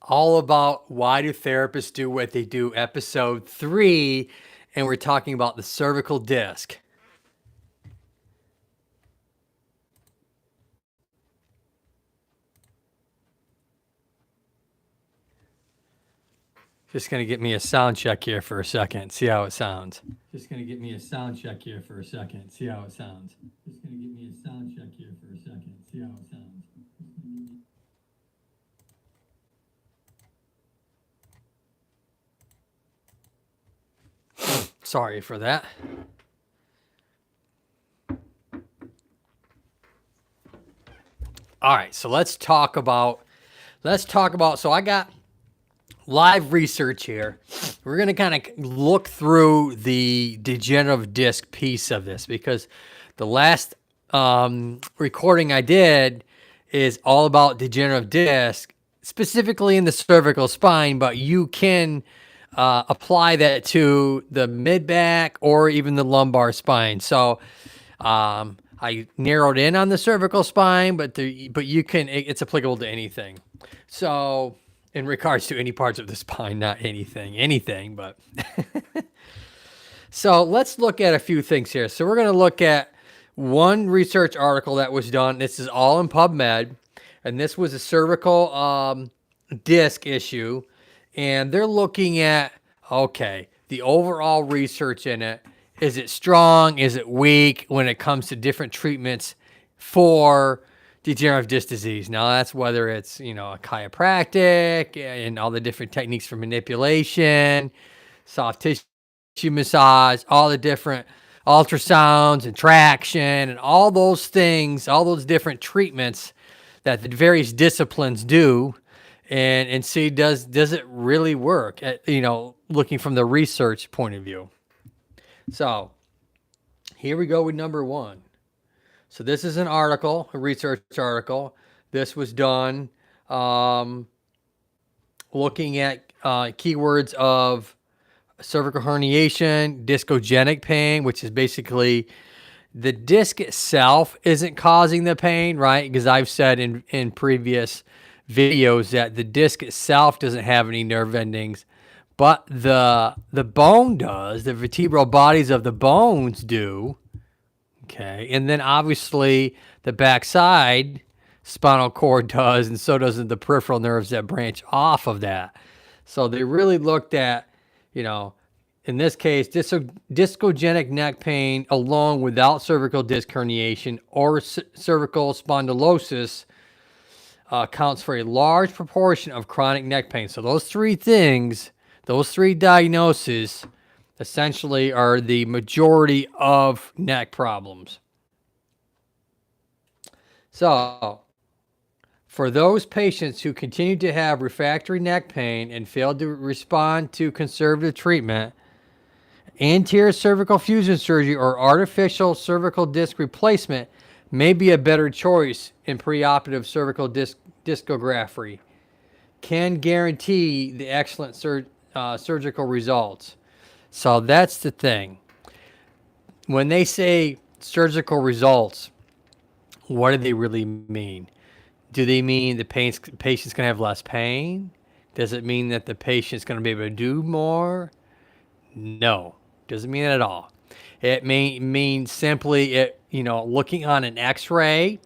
all about why do therapists do what they do, episode 3, and we're talking about the cervical disc. Just going to get me a sound check here for a second, see how it sounds. Just going to get me a sound check here for a second, see how it sounds. Just going to get me a sound check here for a second, see how it sounds. Sorry for that. All right, so let's talk about so I got live research here. We're going to kind of look through the degenerative disc piece of this because the last recording I did is all about degenerative disc, specifically in the cervical spine, but you can apply that to the mid back or even the lumbar spine. So I narrowed in on the cervical spine, but you can, it's applicable to anything. So in regards to any parts of the spine, not anything, but so let's look at a few things here. So we're going to look at one research article that was done. This is all in PubMed, and this was a cervical disc issue, and they're looking at, okay, the overall research in it. Is it strong? Is it weak when it comes to different treatments for degenerative disc disease? Now that's whether it's, a chiropractic and all the different techniques for manipulation, soft tissue massage, all the different ultrasounds and traction and all those things, all those different treatments that the various disciplines do, and see does it really work at, looking from the research point of view. So here we go with number one. So this is an article, a research article. This was done looking at keywords of cervical herniation, discogenic pain, which is basically the disc itself isn't causing the pain, right? Because I've said in previous videos that the disc itself doesn't have any nerve endings, but the bone does. The vertebral bodies of the bones do. Okay, and then obviously the backside spinal cord does, and so does the peripheral nerves that branch off of that. So they really looked at, in this case, discogenic neck pain along without cervical disc herniation or cervical spondylosis accounts for a large proportion of chronic neck pain. So those three things, those three diagnoses essentially are the majority of neck problems. So for those patients who continue to have refractory neck pain and fail to respond to conservative treatment, anterior cervical fusion surgery or artificial cervical disc replacement may be a better choice in preoperative cervical discography. Can guarantee the excellent surgical results. So that's the thing. When they say surgical results, what do they really mean? Do they mean the patient's going to have less pain? Does it mean that the patient's going to be able to do more? No, doesn't mean that at all. It means simply looking on an X-ray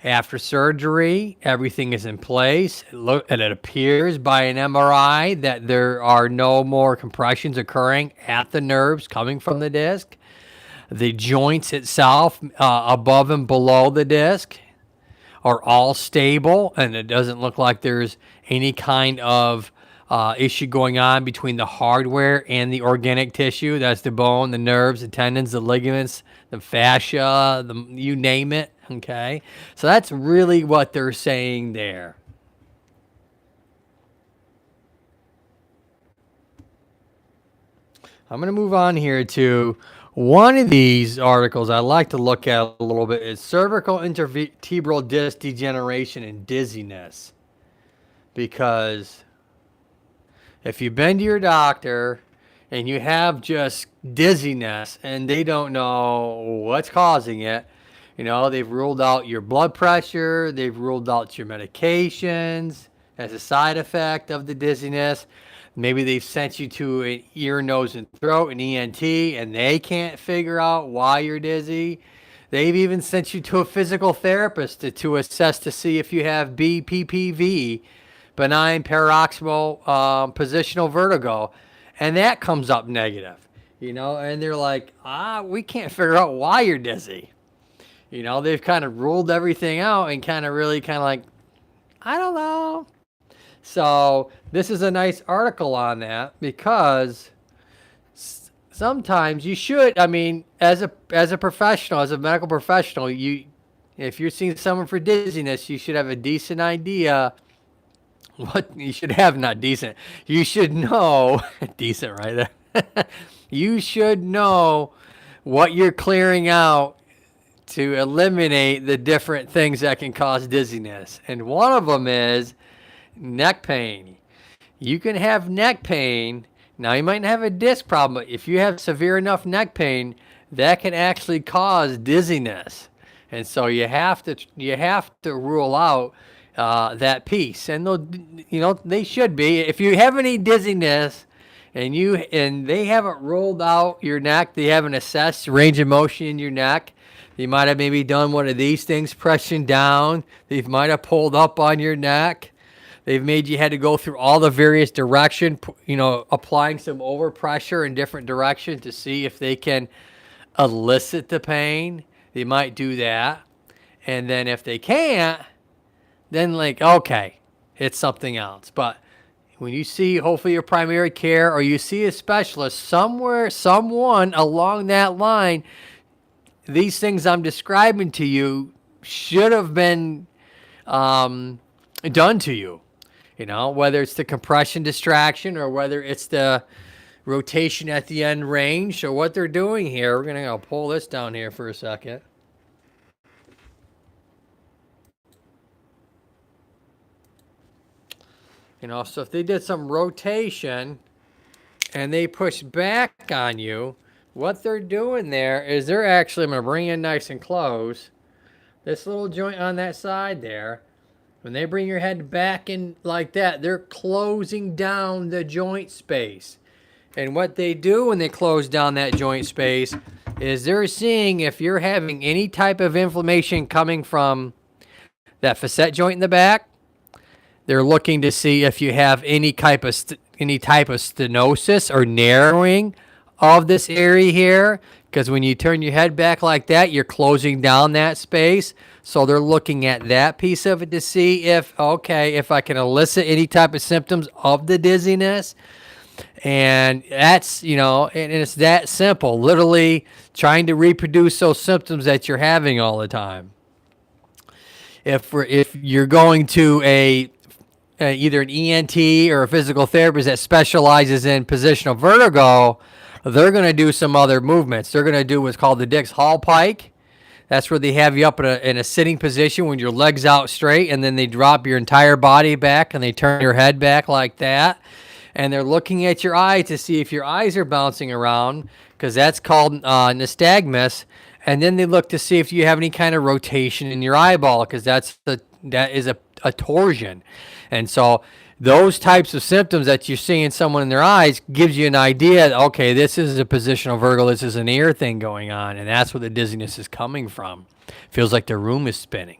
after surgery, everything is in place, and it appears by an MRI that there are no more compressions occurring at the nerves coming from the disc. The joints itself, above and below the disc, are all stable, and it doesn't look like there's any kind of issue going on between the hardware and the organic tissue. That's the bone, the nerves, the tendons, the ligaments, the fascia, you name it. Okay, so that's really what they're saying there. I'm going to move on here to one of these articles I like to look at a little bit. Is cervical intervertebral disc degeneration and dizziness. Because if you've been to your doctor and you have just dizziness and they don't know what's causing it, they've ruled out your blood pressure, they've ruled out your medications, as a side effect of the dizziness. Maybe they've sent you to an ear, nose, and throat, an ENT, and they can't figure out why you're dizzy. They've even sent you to a physical therapist to assess to see if you have BPPV, benign paroxysmal positional vertigo, and that comes up negative. And they're like, we can't figure out why you're dizzy. They've kind of ruled everything out and kind of really kind of like, I don't know. So this is a nice article on that because sometimes you should, I mean, as a professional, as a medical professional, if you're seeing someone for dizziness, you should have a decent idea what you should have. Not decent. You should know decent right there. You should know what you're clearing out to eliminate the different things that can cause dizziness. And one of them is neck pain. You can have neck pain. Now, you might not have a disc problem, but if you have severe enough neck pain, that can actually cause dizziness. And so you have to rule out that piece. And they should be. If you have any dizziness and they haven't ruled out your neck, they haven't assessed range of motion in your neck. They might have maybe done one of these things, pressing down. They might have pulled up on your neck. They've made you had to go through all the various direction, applying some overpressure in different directions to see if they can elicit the pain. They might do that. And then if they can't, then okay, it's something else. But when you see hopefully your primary care or you see a specialist someone along that line, these things I'm describing to you should have been done to you. Whether it's the compression distraction or whether it's the rotation at the end range. So what they're doing here, we're going to pull this down here for a second. So if they did some rotation and they push back on you, what they're doing there is they're actually, I'm going to bring in nice and close, this little joint on that side there. When they bring your head back in like that, they're closing down the joint space. And what they do when they close down that joint space is they're seeing if you're having any type of inflammation coming from that facet joint in the back. They're looking to see if you have any type of stenosis or narrowing of this area here. Because when you turn your head back like that, you're closing down that space. So they're looking at that piece of it to see if I can elicit any type of symptoms of the dizziness. And that's, and it's that simple. Literally trying to reproduce those symptoms that you're having all the time. If you're going to either an ENT or a physical therapist that specializes in positional vertigo, they're going to do some other movements. They're going to do what's called the Dix-Hall pike. That's where they have you up in a sitting position with your legs out straight, and then they drop your entire body back, and they turn your head back like that. And they're looking at your eyes to see if your eyes are bouncing around, because that's called nystagmus. And then they look to see if you have any kind of rotation in your eyeball, because that is a torsion. And so those types of symptoms that you're seeing someone in their eyes gives you an idea, okay, this is a positional vertigo, this is an ear thing going on, and that's where the dizziness is coming from. Feels like the room is spinning.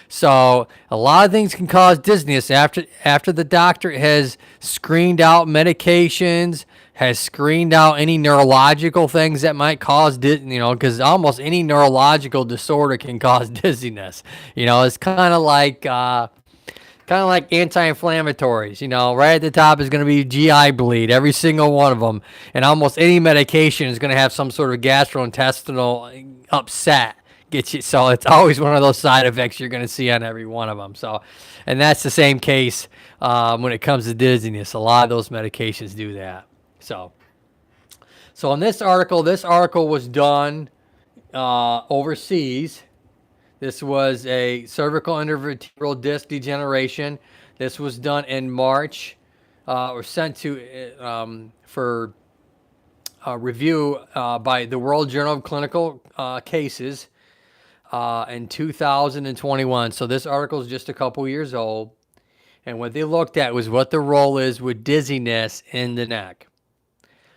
So a lot of things can cause dizziness after the doctor has screened out medications, has screened out any neurological things that might cause because almost any neurological disorder can cause dizziness. It's kind of like anti-inflammatories. Right at the top is going to be GI bleed, every single one of them, and almost any medication is going to have some sort of gastrointestinal upset. So it's always one of those side effects you're going to see on every one of them. So, and that's the same case when it comes to dizziness. A lot of those medications do that. So in this article was done overseas. This was a cervical intervertebral disc degeneration. This was done in March, or sent to for review by the World Journal of Clinical Cases. In 2021. So this article is just a couple years old. And what they looked at was what the role is with dizziness in the neck.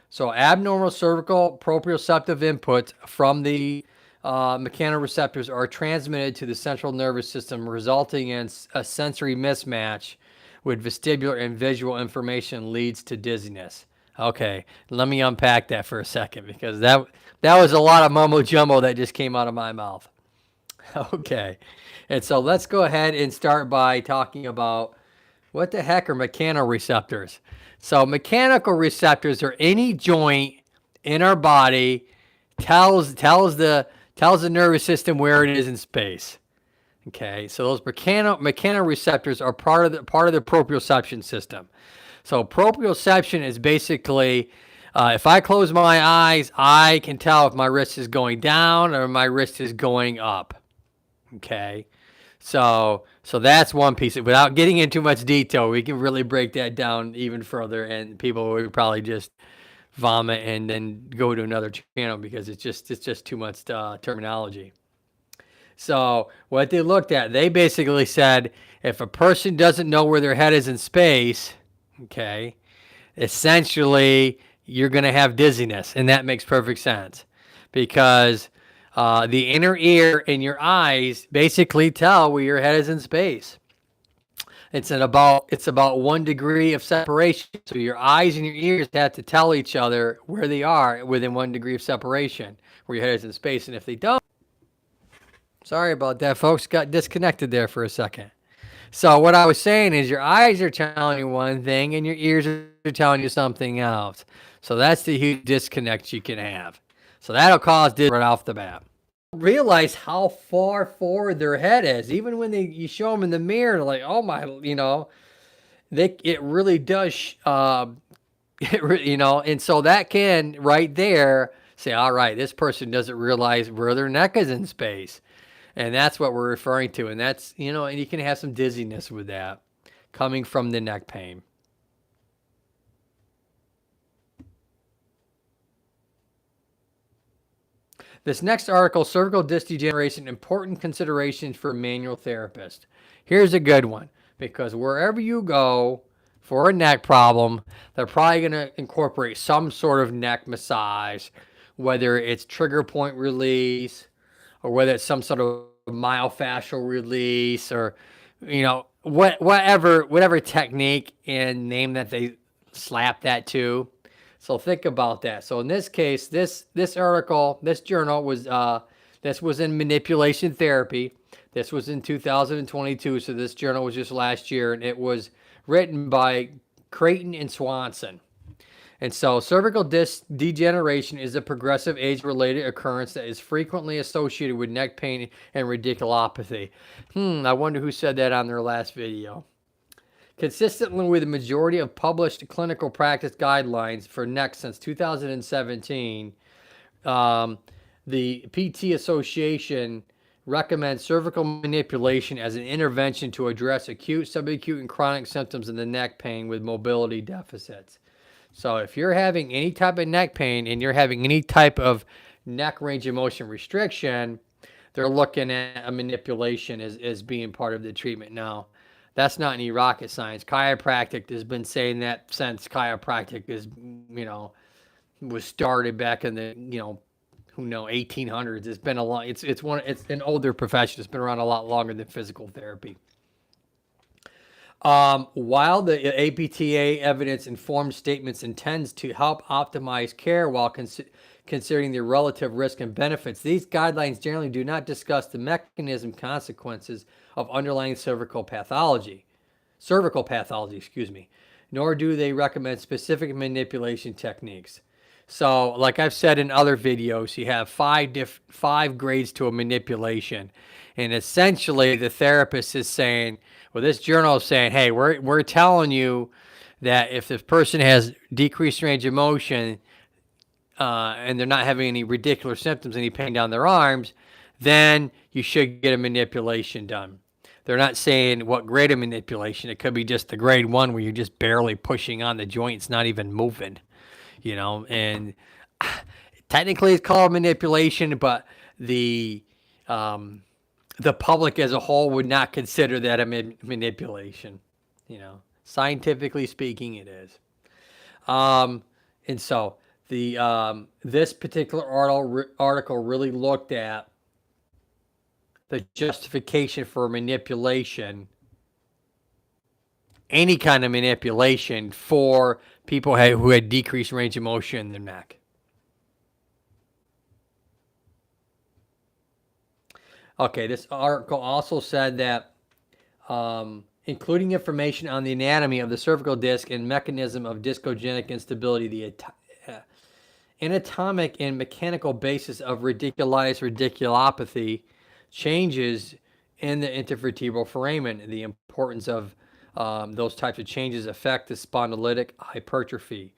So abnormal cervical proprioceptive inputs from the mechanoreceptors are transmitted to the central nervous system, resulting in a sensory mismatch with vestibular and visual information leads to dizziness. Okay, let me unpack that for a second because that was a lot of mumbo jumbo that just came out of my mouth. Okay, and so let's go ahead and start by talking about what the heck are mechanoreceptors. So mechanical receptors are any joint in our body tells the nervous system where it is in space. Okay, so those mechanoreceptors are part of the proprioception system. So proprioception is basically if I close my eyes, I can tell if my wrist is going down or my wrist is going up. Okay, so that's one piece. Without getting into much detail, we can really break that down even further, and people would probably just vomit and then go to another channel because it's just too much terminology. So what they looked at, they basically said if a person doesn't know where their head is in space, okay, essentially you're going to have dizziness, and that makes perfect sense because the inner ear and your eyes basically tell where your head is in space. It's about 1 degree of separation. So your eyes and your ears have to tell each other where they are within 1 degree of separation, where your head is in space. And if they don't, sorry about that, folks, got disconnected there for a second. So what I was saying is your eyes are telling you one thing and your ears are telling you something else. So that's the huge disconnect you can have. So that'll cause dizziness right off the bat. Realize how far forward their head is. Even when you show them in the mirror, like, oh my, it really does, and so that can right there say, all right, this person doesn't realize where their neck is in space. And that's what we're referring to. And that's, and you can have some dizziness with that coming from the neck pain. This next article, Cervical Disc Degeneration, Important Considerations for a Manual Therapist. Here's a good one, because wherever you go for a neck problem, they're probably going to incorporate some sort of neck massage, whether it's trigger point release or whether it's some sort of myofascial release or, whatever technique and name that they slap that to. So think about that. So in this case, this article, this journal was this was in Manipulation Therapy. This was in 2022. So this journal was just last year, and it was written by Creighton and Swanson. And so cervical disc degeneration is a progressive age-related occurrence that is frequently associated with neck pain and radiculopathy. I wonder who said that on their last video. Consistently with the majority of published clinical practice guidelines for neck since 2017, the PT Association recommends cervical manipulation as an intervention to address acute, subacute, and chronic symptoms in the neck pain with mobility deficits. So if you're having any type of neck pain and you're having any type of neck range of motion restriction, they're looking at a manipulation as being part of the treatment. Now, that's not any rocket science. Chiropractic has been saying that since chiropractic is, was started back in the, 1800s. It's been a long, it's an older profession. It's been around a lot longer than physical therapy. While the APTA evidence informed statements intends to help optimize care while considering the relative risk and benefits, these guidelines generally do not discuss the mechanism consequences of underlying cervical pathology, nor do they recommend specific manipulation techniques. So, like I've said in other videos, you have five grades to a manipulation, and essentially the therapist is saying, well, this journal is saying, hey, we're telling you that if this person has decreased range of motion and they're not having any radicular symptoms, any pain down their arms, then you should get a manipulation done. They're not saying what grade of manipulation. It could be just the grade 1 where you're just barely pushing on the joint. It's not even moving, and technically it's called manipulation, but the public as a whole would not consider that a manipulation. Scientifically speaking, it is. And so this particular article really looked at the justification for manipulation, any kind of manipulation for people who had decreased range of motion in their neck. Okay, this article also said that including information on the anatomy of the cervical disc and mechanism of discogenic instability, the anatomic and mechanical basis of radiculitis radiculopathy, changes in the intervertebral foramen, the importance of those types of changes affect the spondylitic hypertrophy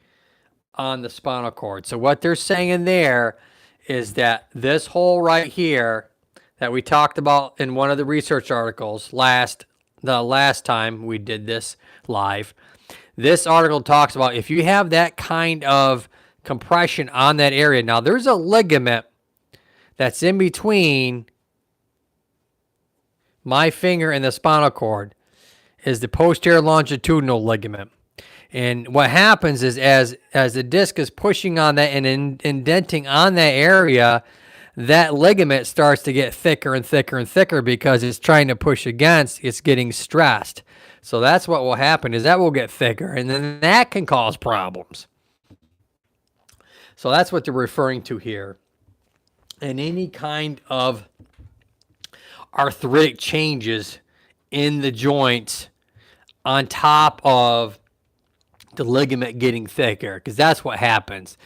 on the spinal cord. So what they're saying there is that this hole right here that we talked about in one of the research articles the last time we did this live, this article talks about if you have that kind of compression on that area. Now, there's a ligament that's in between my finger and the spinal cord, is the posterior longitudinal ligament. And what happens is as the disc is pushing on that and indenting on that area, that ligament starts to get thicker and thicker and thicker because it's trying to push against, it's getting stressed. So that's what will happen, is that will get thicker, and then that can cause problems. So that's what they're referring to here. And any kind of arthritic changes in the joints on top of the ligament getting thicker, because that's what happens.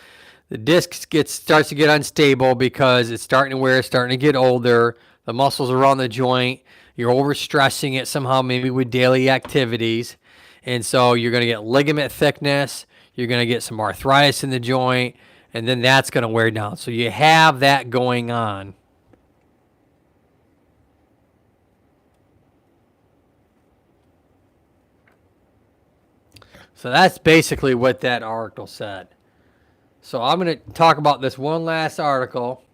The disc starts to get unstable because it's starting to wear, it's starting to get older. The muscles around the joint, you're overstressing it somehow, maybe with daily activities. And so you're going to get ligament thickness, you're going to get some arthritis in the joint, and then that's going to wear down. So you have that going on. So that's basically what that article said. So I'm going to talk about this one last article.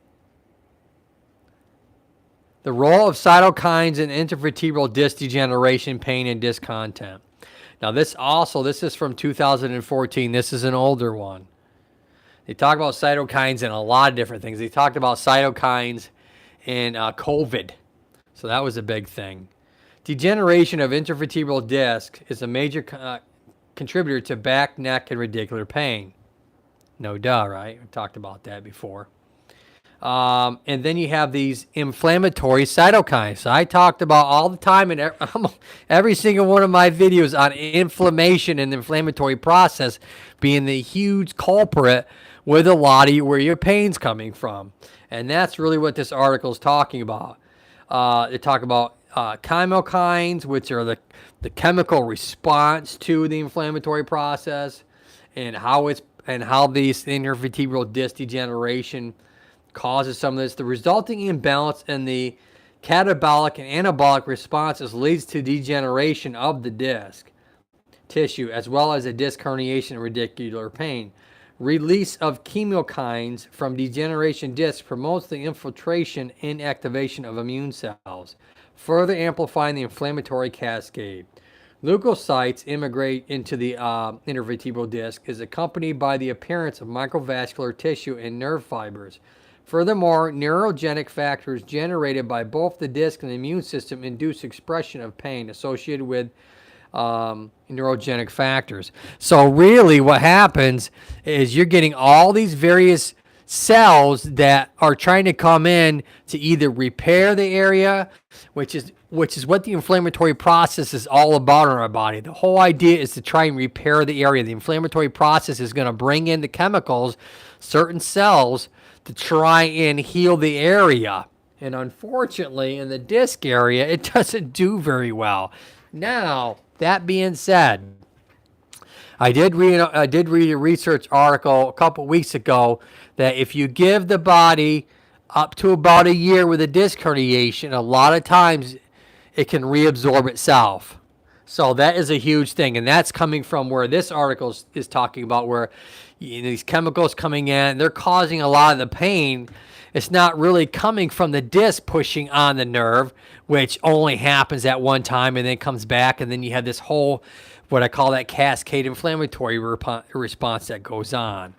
The role of cytokines in intervertebral disc degeneration, pain, and discontent. Now this is from 2014. This is an older one. They talk about cytokines in a lot of different things. They talked about cytokines in COVID. So that was a big thing. Degeneration of intervertebral disc is a major contributor to back, neck, and radicular pain. No duh, right? We talked about that before. And then you have these inflammatory cytokines. So I talked about all the time in every single one of my videos on inflammation and the inflammatory process being the huge culprit with a lot of where your pain's coming from. And that's really what this article is talking about. They talk about chemokines, which are the chemical response to the inflammatory process, and how these intervertebral disc degeneration causes some of this. The resulting imbalance in the catabolic and anabolic responses leads to degeneration of the disc tissue, as well as a disc herniation and radicular pain. Release of chemokines from degeneration discs promotes the infiltration and activation of immune cells, further amplifying the inflammatory cascade. Leukocytes immigrate into the intervertebral disc, is accompanied by the appearance of microvascular tissue and nerve fibers. Furthermore, neurogenic factors generated by both the disc and the immune system induce expression of pain associated with neurogenic factors. So really what happens is you're getting all these various cells that are trying to come in to either repair the area, which is what the inflammatory process is all about in our body. The whole idea is to try and repair the area. The inflammatory process is going to bring in the chemicals, certain cells, to try and heal the area. And unfortunately, in the disc area, it doesn't do very well. Now, that being said, I did read a research article a couple weeks ago that if you give the body up to about a year with a disc herniation, a lot of times it can reabsorb itself. So that is a huge thing, and that's coming from where this article is talking about, where these chemicals coming in, they're causing a lot of the pain, it's not really coming from the disc pushing on the nerve, which only happens at one time and then comes back. And then you have this whole, what I call that cascade inflammatory response that goes on.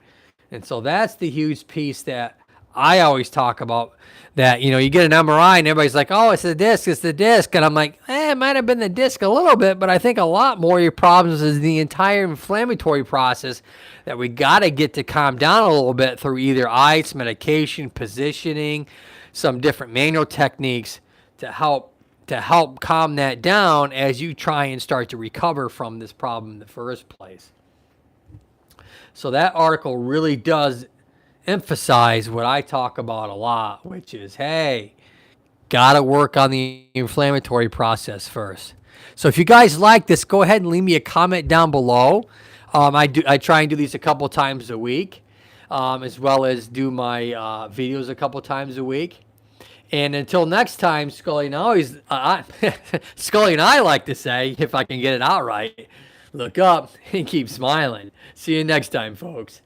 And so that's the huge piece that I always talk about, that, you know, you get an MRI and everybody's like, oh, it's the disc, it's the disc. And I'm like, it might have been the disc a little bit, but I think a lot more of your problems is the entire inflammatory process that we got to get to calm down a little bit through either ice, medication, positioning, some different manual techniques to help calm that down as you try and start to recover from this problem in the first place. So that article really does emphasize what I talk about a lot, which is, hey, got to work on the inflammatory process first. So if you guys like this, go ahead and leave me a comment down below. I try and do these a couple times a week, as well as do my videos a couple times a week. And until next time, Scully and Scully and I like to say, if I can get it out right, look up and keep smiling. See you next time, folks.